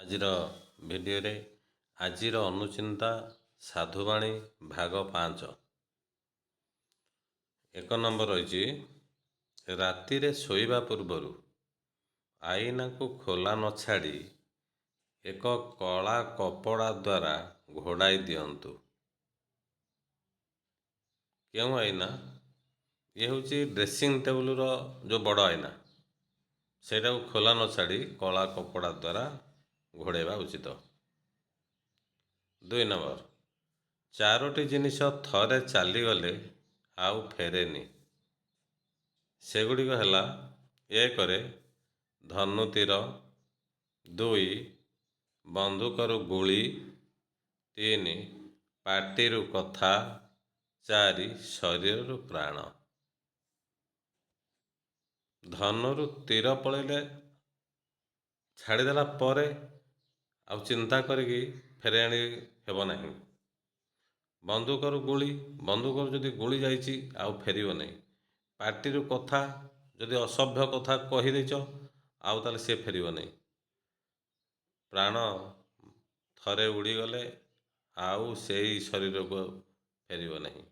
ଆଜିର ଭିଡ଼ିଓରେ ଆଜିର ଅନୁଚିନ୍ତା ସାଧୁବାଣୀ ଭାଗ 5 ଏକ ନମ୍ବର ରହିଛି। ରାତିରେ ଶୋଇବା ପୂର୍ବରୁ ଆଇନାକୁ ଖୋଲା ନ ଛାଡ଼ି ଏକ କଳା କପଡ଼ା ଦ୍ୱାରା ଘୋଡ଼ାଇ ଦିଅନ୍ତୁ। କେଉଁ ଆଇନା? ଇଏ ହେଉଛି ଡ୍ରେସିଂ ଟେବୁଲର ଯେଉଁ ବଡ଼ ଆଇନା, ସେଇଟାକୁ ଖୋଲା ନ ଛାଡ଼ି କଳା କପଡ଼ା ଦ୍ୱାରା ଘୋଡ଼ାଇବା ଉଚିତ। 2 ନମ୍ବର, 4ଟି ଜିନିଷ ଥରେ ଚାଲିଗଲେ ଆଉ ଫେରେନି। ସେଗୁଡ଼ିକ ହେଲା 1ରେ ଧନୁତୀର, 2 ବନ୍ଧୁକରୁ ଗୁଳି, 3 ପାଟିରୁ କଥା, 4 ଶରୀରରୁ ପ୍ରାଣ। ଧନୁରୁ ତୀର ପଳେଇଲେ ଛାଡ଼ିଦେଲା ପରେ ଆଉ ଚିନ୍ତା କରିକି ଫେରାଇ ଆଣି ହେବ ନାହିଁ। ବନ୍ଧୁକରୁ ଯଦି ଗୁଳି ଯାଇଛି ଆଉ ଫେରିବ ନାହିଁ। ପାଟିରୁ କଥା, ଯଦି ଅସଭ୍ୟ କଥା କହିଦେଇଛ ଆଉ ତାହେଲେ ସେ ଫେରିବ ନାହିଁ। ପ୍ରାଣ ଥରେ ଉଡ଼ିଗଲେ ଆଉ ସେଇ ଶରୀରକୁ ଫେରିବ ନାହିଁ।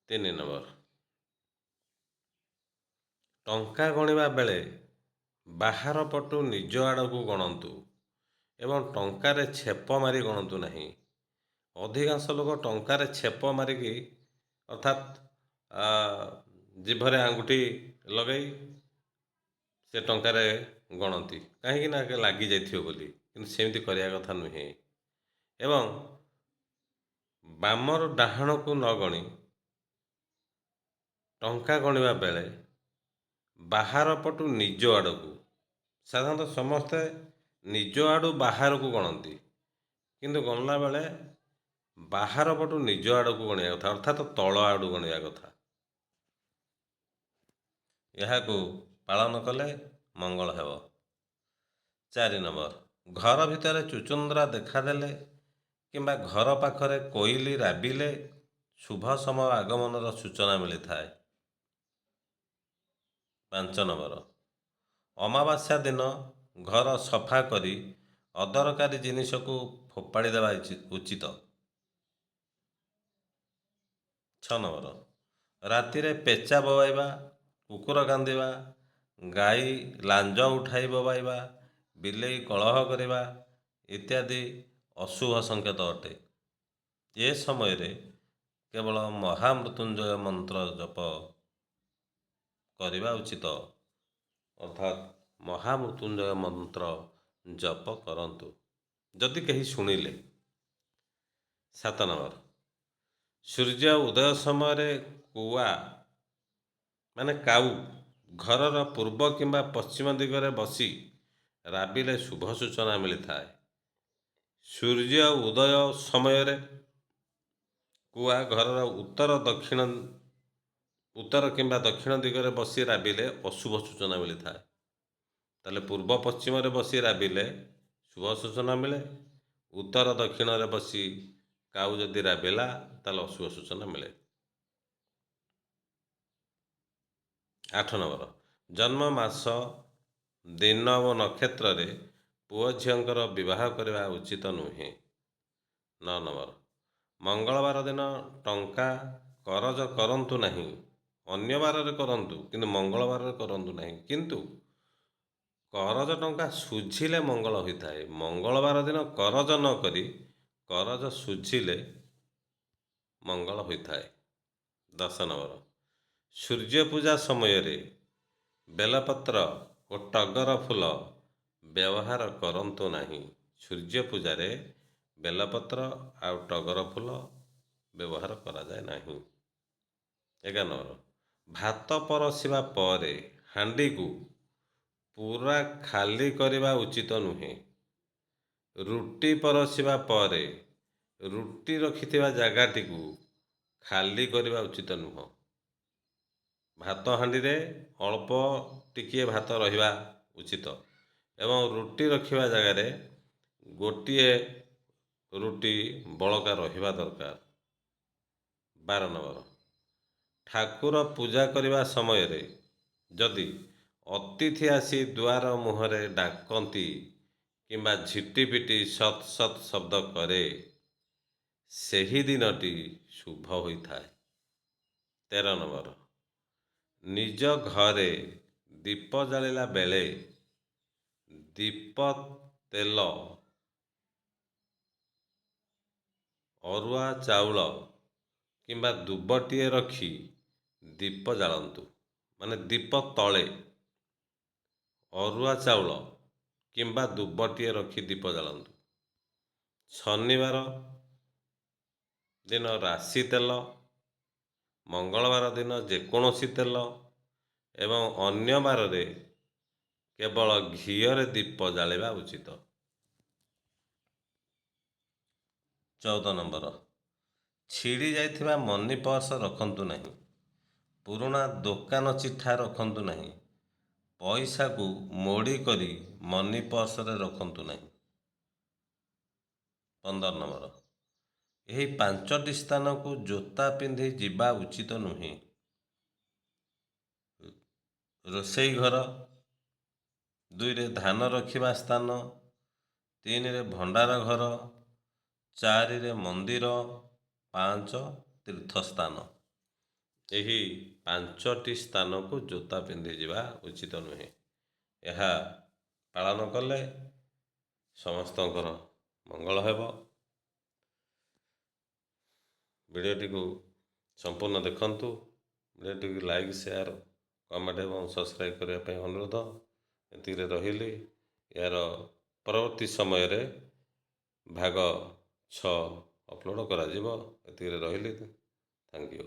3 ନମ୍ବର, ଟଙ୍କା ଗଣିବା ବେଳେ ବାହାର ପଟୁ ନିଜ ଆଡ଼କୁ ଗଣନ୍ତୁ ଏବଂ ଟଙ୍କାରେ ଛେପ ମାରି ଗଣନ୍ତୁ ନାହିଁ। ଅଧିକାଂଶ ଲୋକ ଟଙ୍କାରେ ଛେପ ମାରିକି ଅର୍ଥାତ୍ ଜିଭରେ ଆଙ୍ଗୁଠି ଲଗାଇ ସେ ଟଙ୍କାରେ ଗଣନ୍ତି, କାହିଁକି ନା ଲାଗିଯାଇଥିବ ବୋଲି। କିନ୍ତୁ ସେମିତି କରିବା କଥା ନୁହେଁ। ଏବଂ ବାମରୁ ଡାହାଣକୁ ନ ଗଣି ଟଙ୍କା ଗଣିବା ବେଳେ ବାହାର ପଟୁ ନିଜ ଆଡ଼କୁ, ସାଧାରଣତଃ ସମସ୍ତେ ନିଜ ଆଡ଼ୁ ବାହାରକୁ ଗଣନ୍ତି, କିନ୍ତୁ ଗଣିଲା ବେଳେ ବାହାର ପଟୁ ନିଜ ଆଡ଼କୁ ଗଣିବା କଥା, ଅର୍ଥାତ୍ ତଳ ଆଡ଼ୁ ଗଣିବା କଥା। ଏହାକୁ ପାଳନ କଲେ ମଙ୍ଗଳ ହେବ। 4 ନମ୍ବର, ଘର ଭିତରେ ଚୁଚୁନ୍ଦ୍ରା ଦେଖାଦେଲେ କିମ୍ବା ଘର ପାଖରେ କୋଇଲି ରାବିଲେ ଶୁଭ ସମୟ ଆଗମନର ସୂଚନା ମିଳିଥାଏ। 5 ନମ୍ବର, ଅମାବାସ୍ୟା ଦିନ ଘର ସଫା କରି ଅଦରକାରୀ ଜିନିଷକୁ ଫୋପାଡ଼ି ଦେବା ଉଚିତ। 6 ନମ୍ବର, ରାତିରେ ପେଚା ବୋବାଇବା, କୁକୁର କାନ୍ଦିବା, ଗାଈ ଲାଞ୍ଜ ଉଠାଇ ବୋବାଇବା, ବିଲେଇ କଳହ କରିବା ଇତ୍ୟାଦି ଅଶୁଭ ସଂକେତ ଅଟେ। ଏ ସମୟରେ କେବଳ ମହାମୃତ୍ୟୁଞ୍ଜୟ ମନ୍ତ୍ର ଜପ କରିବା ଉଚିତ, ଅର୍ଥାତ୍ ମହାମୃତ୍ୟୁଞ୍ଜୟ ମନ୍ତ୍ର ଜପ କରନ୍ତୁ ଯଦି କେହି ଶୁଣିଲେ। 7 ନମ୍ବର, ସୂର୍ଯ୍ୟ ଉଦୟ ସମୟରେ କାଉ ଘରର ପୂର୍ବ କିମ୍ବା ପଶ୍ଚିମ ଦିଗରେ ବସି ରାବିଲେ ଶୁଭ ସୂଚନା ମିଳିଥାଏ। ସୂର୍ଯ୍ୟ ଉଦୟ ସମୟରେ କୁଆ ଘରର ଉତ୍ତର କିମ୍ବା ଦକ୍ଷିଣ ଦିଗରେ ବସି ରାବିଲେ ଅଶୁଭ ସୂଚନା ମିଳିଥାଏ। ତାହେଲେ ପୂର୍ବ ପଶ୍ଚିମରେ ବସି ରାବିଲେ ଶୁଭ ସୂଚନା ମିଳେ। ଉତ୍ତର ଦକ୍ଷିଣରେ ବସି କାଉ ଯଦି ରାବିଲା ତାହେଲେ ଅଶୁଭ ସୂଚନା ମିଳେ। 8 ନମ୍ବର, ଜନ୍ମ ମାସ, ଦିନ ଓ ନକ୍ଷତ୍ରରେ ପୁଅ ଝିଅଙ୍କର ବିବାହ କରିବା ଉଚିତ ନୁହେଁ। 9 ନମ୍ବର, ମଙ୍ଗଳବାର ଦିନ ଟଙ୍କା କରଜ କରନ୍ତୁ ନାହିଁ। ଅନ୍ୟ ବାରରେ କରନ୍ତୁ କିନ୍ତୁ ମଙ୍ଗଳବାରରେ କରନ୍ତୁ ନାହିଁ। କିନ୍ତୁ କରଜ ଟଙ୍କା ସୁଝିଲେ ମଙ୍ଗଳ ହୋଇଥାଏ। ମଙ୍ଗଳବାର ଦିନ କରଜ ନ କରି କରଜ ସୁଝିଲେ ମଙ୍ଗଳ ହୋଇଥାଏ। 10 ନମ୍ବର, ସୂର୍ଯ୍ୟ ପୂଜା ସମୟରେ ବେଲପତ୍ର ଓ ଟଗର ଫୁଲ ବ୍ୟବହାର କରନ୍ତୁ ନାହିଁ। ସୂର୍ଯ୍ୟ ପୂଜାରେ ବେଲପତ୍ର ଆଉ ଟଗର ଫୁଲ ବ୍ୟବହାର କରାଯାଏ ନାହିଁ। 11 ନମ୍ବର, ଭାତ ପରସିବା ପରେ ହାଣ୍ଡିକୁ ପୁରା ଖାଲି କରିବା ଉଚିତ ନୁହେଁ। ରୁଟି ପରସିବା ପରେ ରୁଟି ରଖିଥିବା ଜାଗାଟିକୁ ଖାଲି କରିବା ଉଚିତ ନୁହଁ। ଭାତ ହାଣ୍ଡିରେ ଅଳ୍ପ ଟିକିଏ ଭାତ ରହିବା ଉଚିତ ଏବଂ ରୁଟି ରଖିବା ଜାଗାରେ ଗୋଟିଏ ରୁଟି ବଳକା ରହିବା ଦରକାର। 12 ନମ୍ବର, ଠାକୁର ପୂଜା କରିବା ସମୟରେ ଯଦି ଅତିଥି ଆସି ଦୁଆର ମୁହଁରେ ଡାକନ୍ତି କିମ୍ବା ଝିଟିପିଟି ସତ୍ ସତ୍ ଶବ୍ଦ କରେ, ସେହି ଦିନଟି ଶୁଭ ହୋଇଥାଏ। 13 ନମ୍ବର, ନିଜ ଘରେ ଦୀପ ଜାଳିଲା ବେଳେ ଦୀପ ତେଲ, ଅରୁଆ ଚାଉଳ କିମ୍ବା ଦୁବଟିଏ ରଖି ଦୀପ ଜାଳନ୍ତୁ। ମାନେ ଦୀପ ତଳେ ଅରୁଆ ଚାଉଳ କିମ୍ବା ଦୁବଟିଏ ରଖି ଦୀପ ଜାଳନ୍ତୁ। ଶନିବାର ଦିନ ରାଶି ତେଲ, ମଙ୍ଗଳବାର ଦିନ ଯେକୌଣସି ତେଲ ଏବଂ ଅନ୍ୟ ବାରରେ କେବଳ ଘିଅରେ ଦୀପ ଜାଳିବା ଉଚିତ। 14 ନମ୍ବର, ଛିଡ଼ି ଯାଇଥିବା ମନି ପର୍ସ ରଖନ୍ତୁ ନାହିଁ। ପୁରୁଣା ଦୋକାନ ଚିଠା ରଖନ୍ତୁ ନାହିଁ। ପଇସାକୁ ମୋଡ଼ି କରି ମନି ପର୍ସରେ ରଖନ୍ତୁ ନାହିଁ। 15 ନମ୍ବର, ଏହି 5ଟି ସ୍ଥାନକୁ ଜୋତା ପିନ୍ଧି ଯିବା ଉଚିତ ନୁହେଁ। ରୋଷେଇ ଘର, 2ରେ ଧାନ ରଖିବା ସ୍ଥାନ, 3ରେ ଭଣ୍ଡାର ଘର, 4ରେ ମନ୍ଦିର, 5 ତୀର୍ଥସ୍ଥାନ। ଏହି 5ଟି ସ୍ଥାନକୁ ଜୋତା ପିନ୍ଧି ଯିବା ଉଚିତ ନୁହେଁ। ଏହା ପାଳନ କଲେ ସମସ୍ତଙ୍କର ମଙ୍ଗଳ ହେବ। ଭିଡ଼ିଓଟିକୁ ସମ୍ପୂର୍ଣ୍ଣ ଦେଖନ୍ତୁ। ଭିଡ଼ିଓଟିକୁ ଲାଇକ୍, ସେୟାର, କମେଣ୍ଟ ଏବଂ ସବସ୍କ୍ରାଇବ୍ କରିବା ପାଇଁ ଅନୁରୋଧ। ଏତିକିରେ ରହିଲି। ଏହାର ପରବର୍ତ୍ତୀ ସମୟରେ ଭାଗ 6 ଅପଲୋଡ଼ କରାଯିବ। ଏତିକିରେ ରହିଲି। Thank you.